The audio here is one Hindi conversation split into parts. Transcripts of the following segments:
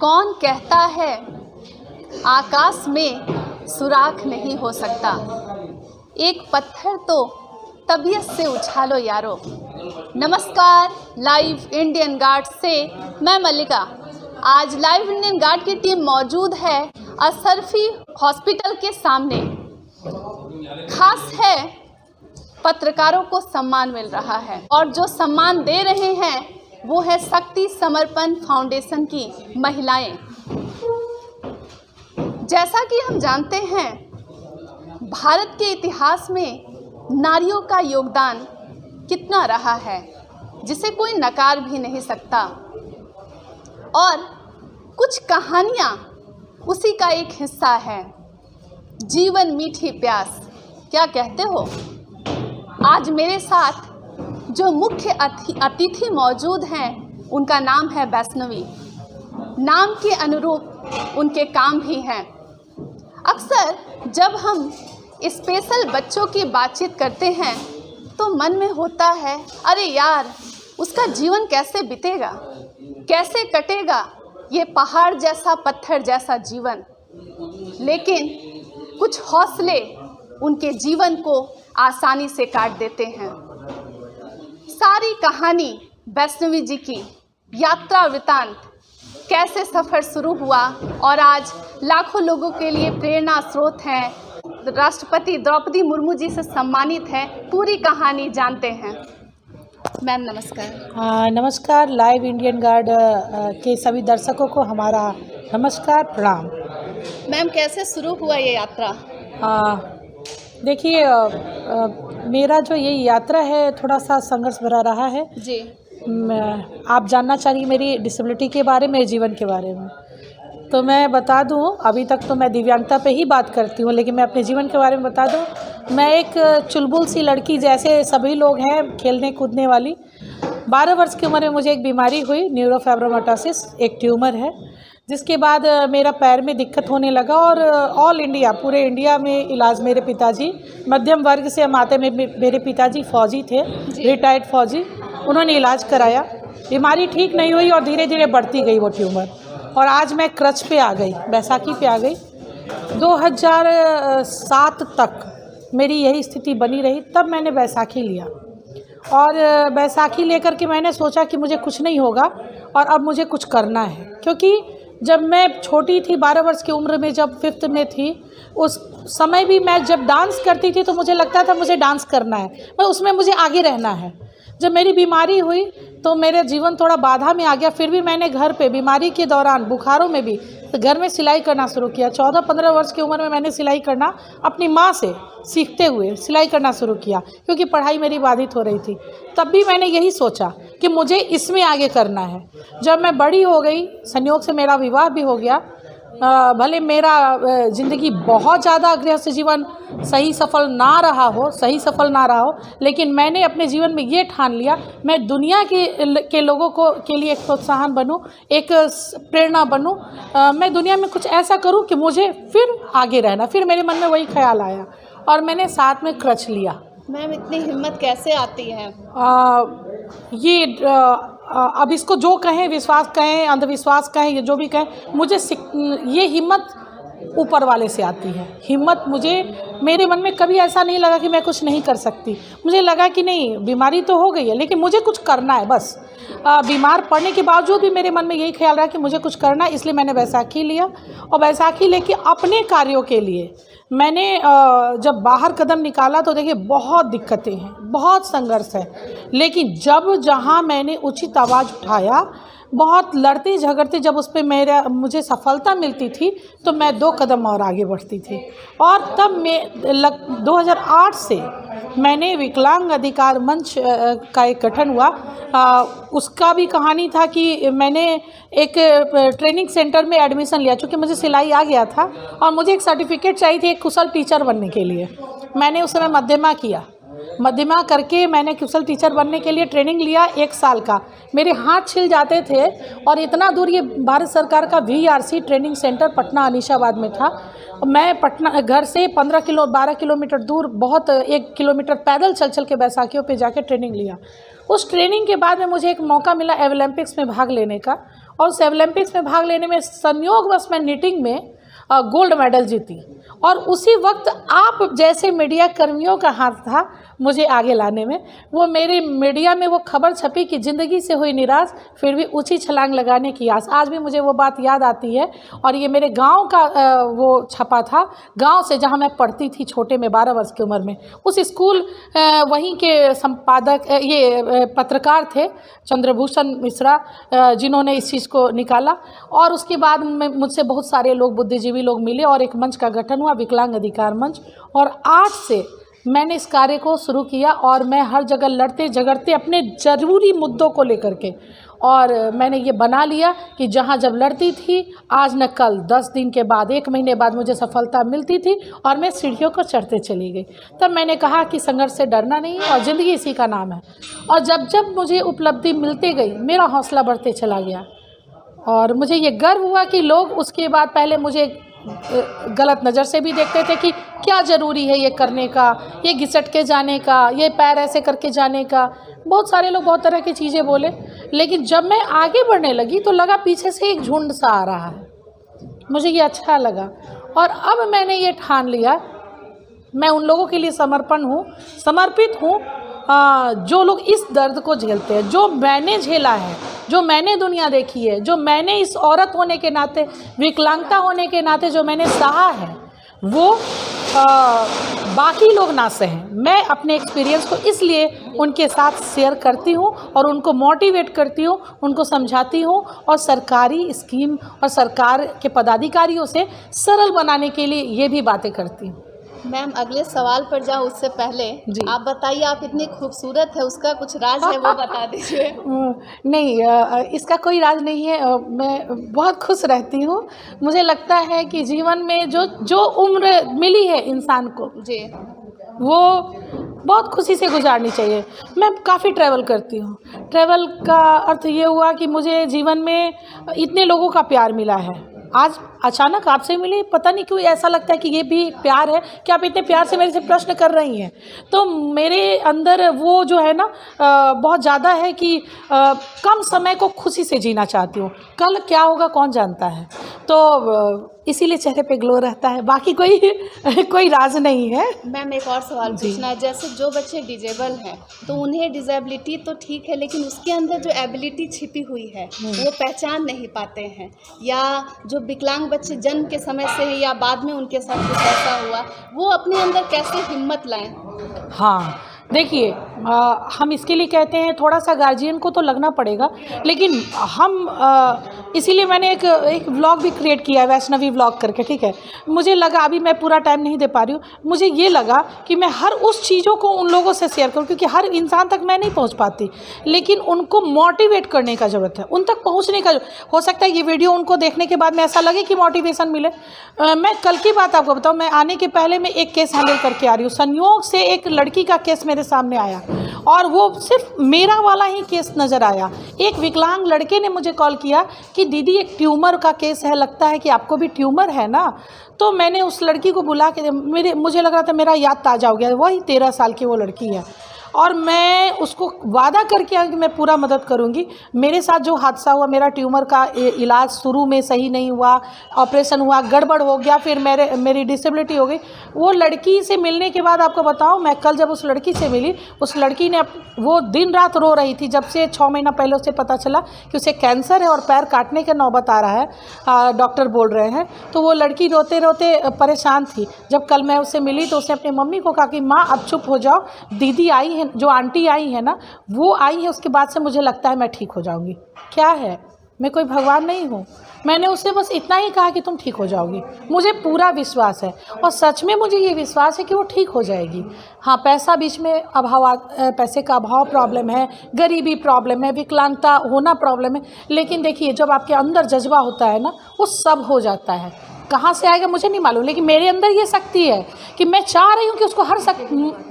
कौन कहता है आकाश में सुराख नहीं हो सकता। एक पत्थर तो तबीयत से उछालो यारो। नमस्कार, लाइव इंडियन गार्ड से मैं मल्लिका। आज लाइव इंडियन गार्ड की टीम मौजूद है अशरफी हॉस्पिटल के सामने। खास है, पत्रकारों को सम्मान मिल रहा है और जो सम्मान दे रहे हैं वो है शक्ति समर्पण फाउंडेशन की महिलाएं। जैसा कि हम जानते हैं, भारत के इतिहास में नारियों का योगदान कितना रहा है जिसे कोई नकार भी नहीं सकता। और कुछ कहानियाँ उसी का एक हिस्सा है। जीवन मीठी प्यास, क्या कहते हो? आज मेरे साथ जो मुख्य अतिथि मौजूद हैं उनका नाम है वैष्णवी। नाम के अनुरूप उनके काम भी हैं। अक्सर जब हम स्पेशल बच्चों की बातचीत करते हैं तो मन में होता है, अरे यार, उसका जीवन कैसे बीतेगा, कैसे कटेगा ये पहाड़ जैसा पत्थर जैसा जीवन। लेकिन कुछ हौसले उनके जीवन को आसानी से काट देते हैं। सारी कहानी वैष्णवी जी की यात्रा वृतांत, कैसे सफ़र शुरू हुआ और आज लाखों लोगों के लिए प्रेरणा स्रोत हैं। राष्ट्रपति द्रौपदी मुर्मू जी से सम्मानित हैं। पूरी कहानी जानते हैं। मैम नमस्कार। नमस्कार। लाइव इंडियन गार्ड के सभी दर्शकों को हमारा नमस्कार, प्रणाम। मैम, कैसे शुरू हुआ ये यात्रा? देखिए, मेरा जो ये यात्रा है थोड़ा सा संघर्ष भरा रहा है जी। आप जानना चाहिए मेरी डिसेबिलिटी के बारे में, मेरे जीवन के बारे में। तो मैं बता दूं, अभी तक तो मैं दिव्यांगता पे ही बात करती हूँ, लेकिन मैं अपने जीवन के बारे में बता दूं। मैं एक चुलबुल सी लड़की जैसे सभी लोग हैं, खेलने कूदने वाली। 12 वर्ष की उम्र में मुझे एक बीमारी हुई, न्यूरोफाइब्रोमाटोसिस, एक ट्यूमर है, जिसके बाद मेरा पैर में दिक्कत होने लगा। और ऑल इंडिया, पूरे इंडिया में इलाज, मेरे पिताजी मध्यम वर्ग से हम आते, मेरे पिताजी फ़ौजी थे, रिटायर्ड फ़ौजी, उन्होंने इलाज कराया। बीमारी ठीक नहीं हुई और धीरे धीरे बढ़ती गई वो ट्यूमर। और आज मैं क्रच पे आ गई, बैसाखी पे आ गई। 2007 तक मेरी यही स्थिति बनी रही। तब मैंने बैसाखी लिया और बैसाखी लेकर के मैंने सोचा कि मुझे कुछ नहीं होगा और अब मुझे कुछ करना है। क्योंकि जब मैं छोटी थी, 12 वर्ष की उम्र में, जब 5th में थी, उस समय भी मैं जब डांस करती थी तो मुझे लगता था मुझे डांस करना है, पर उसमें मुझे आगे रहना है। जब मेरी बीमारी हुई तो मेरे जीवन थोड़ा बाधा में आ गया। फिर भी मैंने घर पे बीमारी के दौरान, बुखारों में भी, तो घर में सिलाई करना शुरू किया। 14-15 वर्ष की उम्र में मैंने सिलाई करना अपनी माँ से सीखते हुए सिलाई करना शुरू किया, क्योंकि पढ़ाई मेरी बाधित हो रही थी। तब भी मैंने यही सोचा कि मुझे इसमें आगे करना है। जब मैं बड़ी हो गई, संयोग से मेरा विवाह भी हो गया। भले मेरा ज़िंदगी बहुत ज़्यादा गृहस्थ जीवन सही सफल ना रहा हो, लेकिन मैंने अपने जीवन में ये ठान लिया, मैं दुनिया के लोगों के लिए एक प्रोत्साहन बनूं, एक प्रेरणा बनूं। मैं दुनिया में कुछ ऐसा करूं कि मुझे फिर आगे रहना। फिर मेरे मन में वही ख्याल आया और मैंने साथ में क्रच लिया। मैम, इतनी हिम्मत कैसे आती है? अब इसको जो कहें, विश्वास कहें, अंधविश्वास कहें, ये जो भी कहें, मुझे ये हिम्मत ऊपर वाले से आती है। हिम्मत मेरे मन में कभी ऐसा नहीं लगा कि मैं कुछ नहीं कर सकती। मुझे लगा कि नहीं, बीमारी तो हो गई है लेकिन मुझे कुछ करना है बस। बीमार पड़ने के बावजूद भी मेरे मन में यही ख्याल रहा कि मुझे कुछ करना है। इसलिए मैंने बैसाखी लिया और बैसाखी लेके अपने कार्यों के लिए मैंने जब बाहर कदम निकाला तो देखिए बहुत दिक्कतें हैं, बहुत संघर्ष है। लेकिन जहाँ मैंने उचित आवाज़ उठाया, बहुत लड़ते झगड़ते जब उस पर मुझे सफलता मिलती थी तो मैं 2 कदम और आगे बढ़ती थी। और तब 2008 से मैंने विकलांग अधिकार मंच का एक गठन हुआ। उसका भी कहानी था कि मैंने एक ट्रेनिंग सेंटर में एडमिशन लिया, चूँकि मुझे सिलाई आ गया था और मुझे एक सर्टिफिकेट चाहिए थी एक कुशल टीचर बनने के लिए। मैंने उस समय मध्यमा करके मैंने कुशल टीचर बनने के लिए ट्रेनिंग लिया 1 साल का। मेरे हाथ छिल जाते थे और इतना दूर, ये भारत सरकार का VRC training centre Patna Anishabad में था। मैं पटना घर से 12 किलोमीटर दूर, बहुत 1 किलोमीटर पैदल चल के बैसाखियों पे जाके ट्रेनिंग लिया। उस ट्रेनिंग के बाद में मुझे एक मौका मिला ओलंपिक्स में भाग लेने का और उस ओलंपिक्स में भाग लेने में संयोगवश मैं नीटिंग में गोल्ड मेडल जीती। और उसी वक्त आप जैसे मीडिया कर्मियों का हाथ था मुझे आगे लाने में। वो मेरे मीडिया में वो खबर छपी कि ज़िंदगी से हुई निराश फिर भी ऊंची छलांग लगाने की आस। आज भी मुझे वो बात याद आती है। और ये मेरे गांव का वो छपा था, गांव से जहां मैं पढ़ती थी छोटे में 12 वर्ष की उम्र में। उस स्कूल वहीं के संपादक ये पत्रकार थे चंद्रभूषण मिश्रा, जिन्होंने इस चीज़ को निकाला। और उसके बाद मुझसे बहुत सारे लोग, बुद्धिजीवी लोग मिले और एक मंच का गठन हुआ, विकलांग अधिकार मंच। और 8 से मैंने इस कार्य को शुरू किया और मैं हर जगह लड़ते झगड़ते अपने ज़रूरी मुद्दों को लेकर के, और मैंने ये बना लिया कि जहाँ जब लड़ती थी आज न कल 10 दिन के बाद 1 महीने बाद मुझे सफलता मिलती थी और मैं सीढ़ियों को चढ़ते चली गई। तब मैंने कहा कि संघर्ष से डरना नहीं और ज़िंदगी इसी का नाम है। और जब जब मुझे उपलब्धि मिलती गई मेरा हौसला बढ़ते चला गया और मुझे ये गर्व हुआ कि लोग उसके बाद पहले मुझे गलत नज़र से भी देखते थे कि क्या ज़रूरी है ये करने का, ये घिसट के जाने का, ये पैर ऐसे करके जाने का। बहुत सारे लोग बहुत तरह की चीज़ें बोले, लेकिन जब मैं आगे बढ़ने लगी तो लगा पीछे से एक झुंड सा आ रहा है। मुझे ये अच्छा लगा और अब मैंने ये ठान लिया मैं उन लोगों के लिए समर्पित हूँ जो लोग इस दर्द को झेलते हैं, जो मैंने झेला है, जो मैंने दुनिया देखी है, जो मैंने इस औरत होने के नाते, विकलांगता होने के नाते जो मैंने सहा है, वो बाकी लोग ना सहें। मैं अपने एक्सपीरियंस को इसलिए उनके साथ शेयर करती हूँ और उनको मोटिवेट करती हूँ, उनको समझाती हूँ और सरकारी स्कीम और सरकार के पदाधिकारियों से सरल बनाने के लिए ये भी बातें करती हूँ। मैम अगले सवाल पर जाओ उससे पहले आप बताइए, आप इतनी खूबसूरत है, उसका कुछ राज है वो बता दीजिए। नहीं, इसका कोई राज नहीं है। मैं बहुत खुश रहती हूँ। मुझे लगता है कि जीवन में जो उम्र मिली है इंसान को जी वो बहुत खुशी से गुजारनी चाहिए। मैं काफ़ी ट्रैवल करती हूँ। ट्रैवल का अर्थ ये हुआ कि मुझे जीवन में इतने लोगों का प्यार मिला है। आज अचानक आपसे मिली, पता नहीं क्यों ऐसा लगता है कि ये भी प्यार है कि आप इतने प्यार से मेरे से प्रश्न कर रही हैं। तो मेरे अंदर वो जो है ना बहुत ज़्यादा है कि कम समय को खुशी से जीना चाहती हूँ। कल क्या होगा कौन जानता है, तो इसीलिए चेहरे पे ग्लो रहता है, बाकी कोई राज नहीं है। मैम एक और सवाल पूछना है, जैसे जो बच्चे डिजेबल हैं तो उन्हें डिजेबिलिटी तो ठीक है, लेकिन उसके अंदर जो एबिलिटी छिपी हुई है वो पहचान नहीं पाते हैं, या जो विकलांग बच्चे जन्म के समय से है या बाद में उनके साथ कुछ ऐसा हुआ, वो अपने अंदर कैसे हिम्मत लाएं? हाँ देखिए, हम इसके लिए कहते हैं थोड़ा सा गार्जियन को तो लगना पड़ेगा, लेकिन हम इसीलिए मैंने एक व्लॉग भी क्रिएट किया है, वैष्णवी व्लॉग करके, ठीक है। मुझे लगा, अभी मैं पूरा टाइम नहीं दे पा रही हूँ, मुझे ये लगा कि मैं हर उस चीज़ों को उन लोगों से शेयर करूँ, क्योंकि हर इंसान तक मैं नहीं पहुँच पाती, लेकिन उनको मोटिवेट करने का ज़रूरत है, उन तक पहुँचने का। हो सकता है ये वीडियो उनको देखने के बाद में ऐसा लगे कि मोटिवेशन मिले। मैं कल की बात आपको बताऊँ, मैं आने के पहले मैं एक केस हैंडल करके आ रही हूँ। संयोग से एक लड़की का केस मेरे सामने आया और वो सिर्फ मेरा वाला ही केस नज़र आया। एक विकलांग लड़के ने मुझे कॉल किया कि दीदी एक ट्यूमर का केस है, लगता है कि आपको भी ट्यूमर है ना। तो मैंने उस लड़की को बुला के, मुझे लग रहा था मेरा याद ताज़ा हो गया, वही 13 साल की वो लड़की है और मैं उसको वादा करके आया कि मैं पूरा मदद करूंगी। मेरे साथ जो हादसा हुआ, मेरा ट्यूमर का इलाज शुरू में सही नहीं हुआ, ऑपरेशन हुआ, गड़बड़ हो गया, फिर मेरी डिसेबिलिटी हो गई। वो लड़की से मिलने के बाद आपको बताऊं, मैं कल जब उस लड़की से मिली, उस लड़की ने वो दिन रात रो रही थी। जब से 6 महीना पहले उसे पता चला कि उसे कैंसर है और पैर काटने का नौबत आ रहा है, डॉक्टर बोल रहे हैं, तो वो लड़की रोते रोते परेशान थी। जब कल मैं उससे मिली तो उसने अपनी मम्मी को कहा कि माँ अब चुप हो जाओ, दीदी आई है, जो आंटी आई है ना वो आई है, उसके बाद से मुझे लगता है मैं ठीक हो जाऊंगी। क्या है, मैं कोई भगवान नहीं हूँ। मैंने उससे बस इतना ही कहा कि तुम ठीक हो जाओगी। मुझे पूरा विश्वास है और सच में मुझे ये विश्वास है कि वो ठीक हो जाएगी। हाँ, पैसा बीच में पैसे का अभाव प्रॉब्लम है, गरीबी प्रॉब्लम है, विकलांगता होना प्रॉब्लम है, लेकिन देखिए जब आपके अंदर जज्बा होता है ना वो सब हो जाता है। कहाँ से आएगा मुझे नहीं मालूम, लेकिन मेरे अंदर ये शक्ति है कि मैं चाह रही हूँ कि उसको हर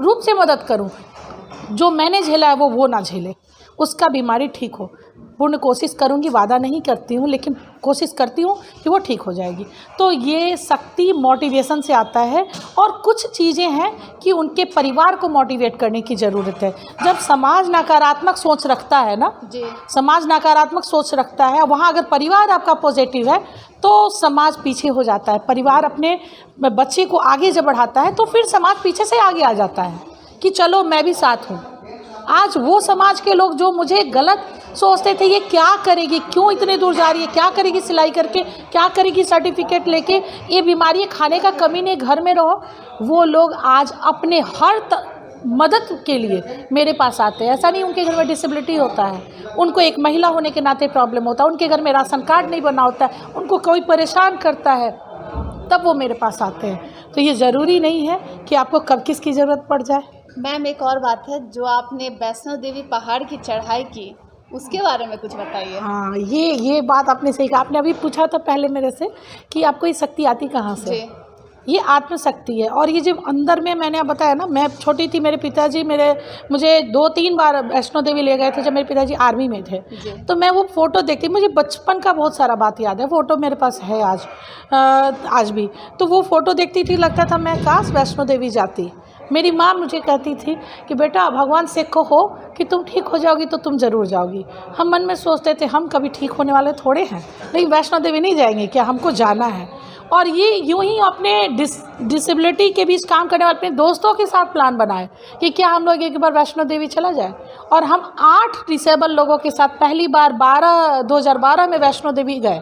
रूप से मदद करूँ। जो मैंने झेला है वो ना झेले, उसका बीमारी ठीक हो। पूर्ण कोशिश करूँगी, वादा नहीं करती हूँ, लेकिन कोशिश करती हूँ कि वो ठीक हो जाएगी। तो ये शक्ति मोटिवेशन से आता है। और कुछ चीज़ें हैं कि उनके परिवार को मोटिवेट करने की ज़रूरत है। जब समाज नकारात्मक सोच रखता है ना जी, समाज नकारात्मक सोच रखता है, वहाँ अगर परिवार आपका पॉजिटिव है तो समाज पीछे हो जाता है। परिवार अपने बच्चे को आगे जब बढ़ाता है तो फिर समाज पीछे से आगे आ जाता है कि चलो मैं भी साथ हूँ। आज वो समाज के लोग जो मुझे गलत सोचते थे, ये क्या करेगी, क्यों इतने दूर जा रही है, क्या करेगी सिलाई करके, क्या करेगी सर्टिफिकेट लेके, ये बीमारी खाने का कमी नहीं, घर में रहो, वो लोग आज अपने हर मदद के लिए मेरे पास आते हैं। ऐसा नहीं उनके घर में डिसेबिलिटी होता है, उनको एक महिला होने के नाते प्रॉब्लम होता है, उनके घर में राशन कार्ड नहीं बना होता है, उनको कोई परेशान करता है, तब वो मेरे पास आते हैं। तो ये ज़रूरी नहीं है कि आपको कब किसकी ज़रूरत पड़ जाए। मैम एक और बात है, जो आपने वैष्णो देवी पहाड़ की चढ़ाई की, उसके बारे में कुछ बताइए। हाँ, ये बात आपने सही कहा। आपने अभी पूछा था पहले मेरे से कि आपको ये शक्ति आती कहाँ से। जी, ये आत्मशक्ति है। और ये जब अंदर में, मैंने आप बताया ना, मैं छोटी थी, मेरे पिताजी मुझे 2-3 बार वैष्णो देवी ले गए थे जब मेरे पिताजी आर्मी में थे। तो मैं वो फ़ोटो देखती, मुझे बचपन का बहुत सारा बात याद है, फ़ोटो मेरे पास है आज भी। तो वो फ़ोटो देखती थी, लगता था मैं काश वैष्णो देवी जाती। मेरी माँ मुझे कहती थी कि बेटा भगवान से कहो कि तुम ठीक हो जाओगी तो तुम ज़रूर जाओगी। हम मन में सोचते थे हम कभी ठीक होने वाले थोड़े हैं, लेकिन वैष्णो देवी नहीं जाएंगे क्या, हमको जाना है। और ये यूं ही अपने डिसेबिलिटी के बीच काम करने वाले अपने दोस्तों के साथ प्लान बनाए कि क्या हम लोग एक बार वैष्णो देवी चला जाए। और हम 8 डिसेबल लोगों के साथ पहली बार 2012 में वैष्णो देवी गए।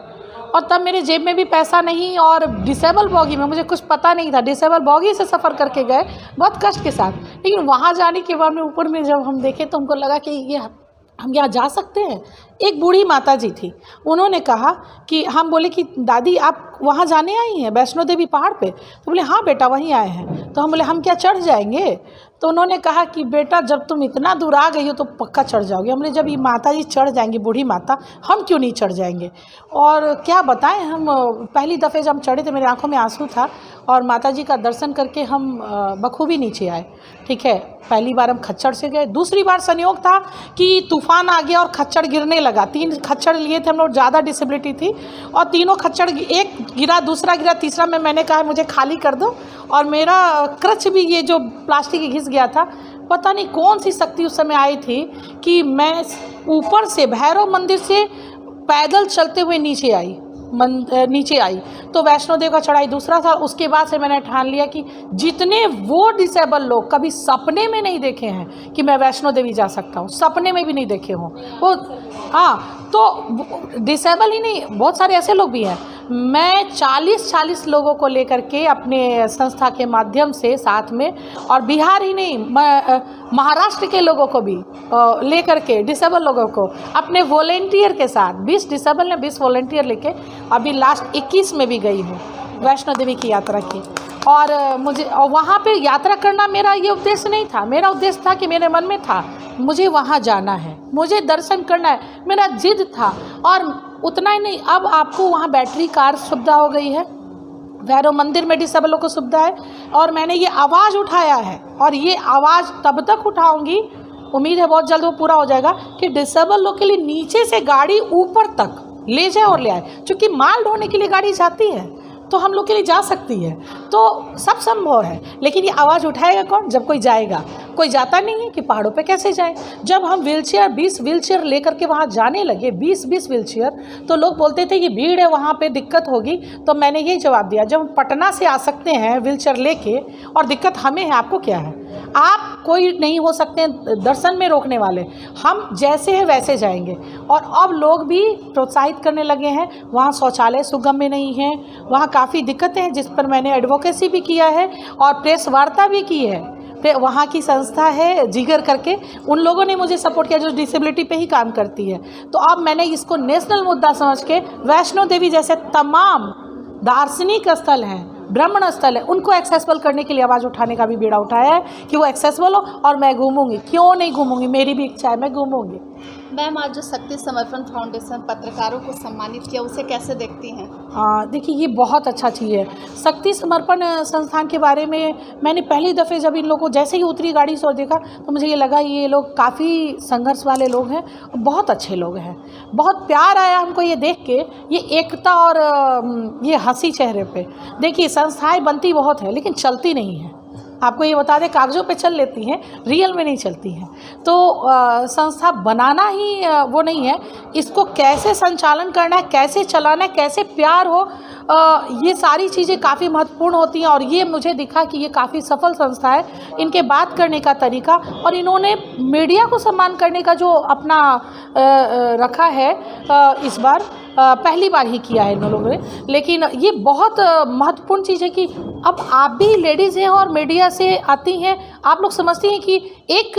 और तब मेरे जेब में भी पैसा नहीं, और डिसेबल बॉगी में मुझे कुछ पता नहीं था, डिसेबल बॉगी से सफ़र करके गए बहुत कष्ट के साथ। लेकिन वहाँ जाने के बाद में ऊपर में जब हम देखे तो हमको लगा कि ये हम यहाँ जा सकते हैं। एक बूढ़ी माता जी थी, उन्होंने कहा कि, हम बोले कि दादी आप वहाँ जाने आई हैं वैष्णो देवी पहाड़ पे? तो बोले हाँ बेटा वहीं आए हैं। तो हम बोले हम क्या चढ़ जाएंगे? तो उन्होंने कहा कि बेटा जब तुम इतना दूर आ गई हो तो पक्का चढ़ जाओगे। हमने जब ये माता जी चढ़ जाएंगी, बूढ़ी माता, हम क्यों नहीं चढ़ जाएंगे? और क्या बताएं, हम पहली दफ़े जब हम चढ़े थे मेरी आंखों में आंसू था, और माता जी का दर्शन करके हम बखूबी नीचे आए। ठीक है, पहली बार हम खच्चर से गए, दूसरी बार संयोग था कि तूफान आ गया और खच्चर गिरने लगा। 3 खच्चर लिए थे हम लोग, ज़्यादा डिसेबिलिटी थी, और तीनों खच्चर, एक गिरा, दूसरा गिरा, तीसरा में मैंने कहा मुझे खाली कर दो। और मेरा क्रच भी ये जो प्लास्टिक घिस गया था। पता नहीं कौन सी शक्ति उस समय आई थी कि मैं ऊपर से भैरव मंदिर से पैदल चलते हुए नीचे आई। तो वैष्णो देवी का चढ़ाई दूसरा था। उसके बाद से मैंने ठान लिया कि जितने वो डिसेबल लोग कभी सपने में नहीं देखे हैं कि मैं वैष्णो देवी जा सकता हूँ, सपने में भी नहीं देखे हों वो। हाँ, तो डिसेबल ही नहीं, बहुत सारे ऐसे लोग भी हैं। मैं 40 लोगों को लेकर के अपने संस्था के माध्यम से साथ में, और बिहार ही नहीं, महाराष्ट्र के लोगों को भी लेकर के, डिसेबल लोगों को अपने वॉलेंटियर के साथ, 20 डिसेबल ने 20 वॉलेंटियर लेके अभी लास्ट 21 में भी गई हूँ वैष्णो देवी की यात्रा की। और मुझे वहाँ पे यात्रा करना मेरा ये उद्देश्य नहीं था। मेरा उद्देश्य था कि मेरे मन में था मुझे वहाँ जाना है, मुझे दर्शन करना है, मेरा जिद था। और उतना ही नहीं, अब आपको वहाँ बैटरी कार सुविधा हो गई है, भैरव मंदिर में डिसेबलों को सुविधा है। और मैंने ये आवाज़ उठाया है, और ये आवाज़ तब तक उठाऊंगी, उम्मीद है बहुत जल्द वो पूरा हो जाएगा, कि डिसेबल लोग के लिए नीचे से गाड़ी ऊपर तक ले जाए और ले आए। क्योंकि माल ढोने के लिए गाड़ी जाती है तो हम लोग के लिए जा सकती है, तो सब संभव है। लेकिन ये आवाज़ उठाएगा कौन? जब कोई जाएगा। कोई जाता नहीं है कि पहाड़ों पे कैसे जाए। जब हम 20 व्हीलचेयर लेकर के वहाँ जाने लगे, 20 व्हीलचेयर, तो लोग बोलते थे कि भीड़ है वहाँ पे, दिक्कत होगी। तो मैंने यही जवाब दिया, जब हम पटना से आ सकते हैं व्हीलचेयर लेके, और दिक्कत हमें है, आपको क्या है? आप कोई नहीं हो सकते हैं दर्शन में रोकने वाले, हम जैसे हैं वैसे जाएंगे। और अब लोग भी प्रोत्साहित करने लगे हैं। वहाँ शौचालय सुगम्य नहीं है, वहाँ काफ़ी दिक्कतें हैं, जिस पर मैंने एडवोकेसी भी किया है और प्रेस वार्ता भी की है। फिर वहाँ की संस्था है जिगर करके, उन लोगों ने मुझे सपोर्ट किया जो डिसेबिलिटी पे ही काम करती है। तो अब मैंने इसको नेशनल मुद्दा समझ के वैष्णो देवी जैसे तमाम दार्शनिक स्थल हैं, ब्राह्मण स्थल है, उनको एक्सेसिबल करने के लिए आवाज़ उठाने का भी बीड़ा उठाया है कि वो एक्सेसिबल हो। और मैं घूमूंगी, क्यों नहीं घूमूंगी, मेरी भी इच्छा है, मैं घूमूंगी। मैम, आज जो शक्ति समर्पण फाउंडेशन पत्रकारों को सम्मानित किया, उसे कैसे देखती हैं? देखिए, ये बहुत अच्छा चीज़ है। शक्ति समर्पण संस्थान के बारे में मैंने पहली दफ़े जब इन लोगों को जैसे ही उतरी गाड़ी से और देखा तो मुझे ये लगा ये लोग काफ़ी संघर्ष वाले लोग हैं, बहुत अच्छे लोग हैं। बहुत प्यार आया हमको ये देख के, ये एकता और ये हंसी चेहरे पे। देखिए, संस्थाएं बनती बहुत है लेकिन चलती नहीं है। आपको ये बता दें, कागज़ों पे चल लेती हैं, रियल में नहीं चलती हैं। तो संस्था बनाना ही वो नहीं है, इसको कैसे संचालन करना है, कैसे चलाना है, कैसे प्यार हो, ये सारी चीज़ें काफ़ी महत्वपूर्ण होती हैं। और ये मुझे दिखा कि ये काफ़ी सफल संस्था है। इनके बात करने का तरीका और इन्होंने मीडिया को सम्मान करने का जो अपना रखा है, इस बार पहली बार ही किया है इन लोगों ने। लेकिन ये बहुत महत्वपूर्ण चीज़ है कि अब आप भी लेडीज़ हैं और मीडिया से आती हैं, आप लोग समझती हैं कि एक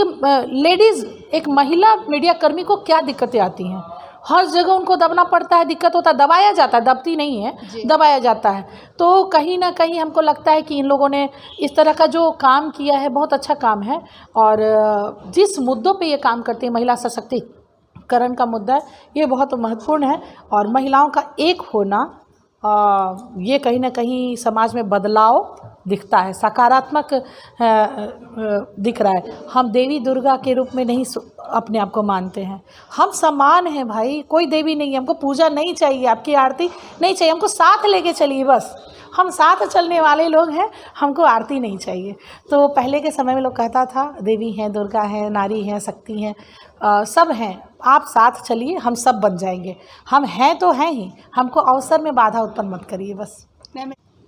लेडीज़, एक महिला मीडिया कर्मी को क्या दिक्कतें आती हैं। हर जगह उनको दबना पड़ता है, दिक्कत होता है, दबाया जाता है, दबती नहीं है, दबाया जाता है। तो कहीं ना कहीं हमको लगता है कि इन लोगों ने इस तरह का जो काम किया है बहुत अच्छा काम है। और जिस मुद्दों पे ये काम करती है, महिला सशक्तिकरण का मुद्दा है, ये बहुत महत्वपूर्ण है। और महिलाओं का एक होना, ये कहीं ना कहीं समाज में बदलाव दिखता है, सकारात्मक दिख रहा है। हम देवी दुर्गा के रूप में नहीं अपने आप को मानते हैं, हम समान हैं भाई, कोई देवी नहीं है। हमको पूजा नहीं चाहिए, आपकी आरती नहीं चाहिए, हमको साथ लेके चलिए बस। हम साथ चलने वाले लोग हैं, हमको आरती नहीं चाहिए। तो पहले के समय में लोग कहता था देवी हैं, दुर्गा हैं, नारी हैं, शक्ति हैं, सब हैं, आप साथ चलिए, हम सब बन जाएंगे। हम हैं तो हैं ही, हमको अवसर में बाधा उत्पन्न मत करिए बस।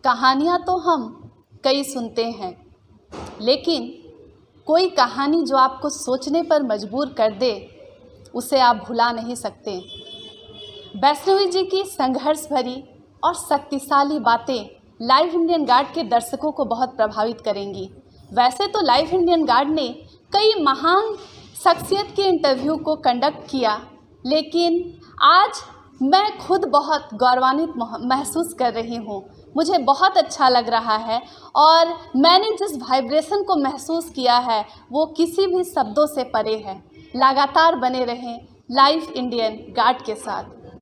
कहानियाँ तो हम कई सुनते हैं, लेकिन कोई कहानी जो आपको सोचने पर मजबूर कर दे, उसे आप भुला नहीं सकते। वैष्णवी जी की संघर्ष भरी और शक्तिशाली बातें लाइव इंडियन गार्ड के दर्शकों को बहुत प्रभावित करेंगी। वैसे तो लाइव इंडियन गार्ड ने कई महान शख्सियत के इंटरव्यू को कंडक्ट किया, लेकिन आज मैं खुद बहुत गौरवान्वित महसूस कर रही हूँ। मुझे बहुत अच्छा लग रहा है और मैंने जिस वाइब्रेशन को महसूस किया है वो किसी भी शब्दों से परे है। लगातार बने रहें लाइव इंडियन गार्ड के साथ।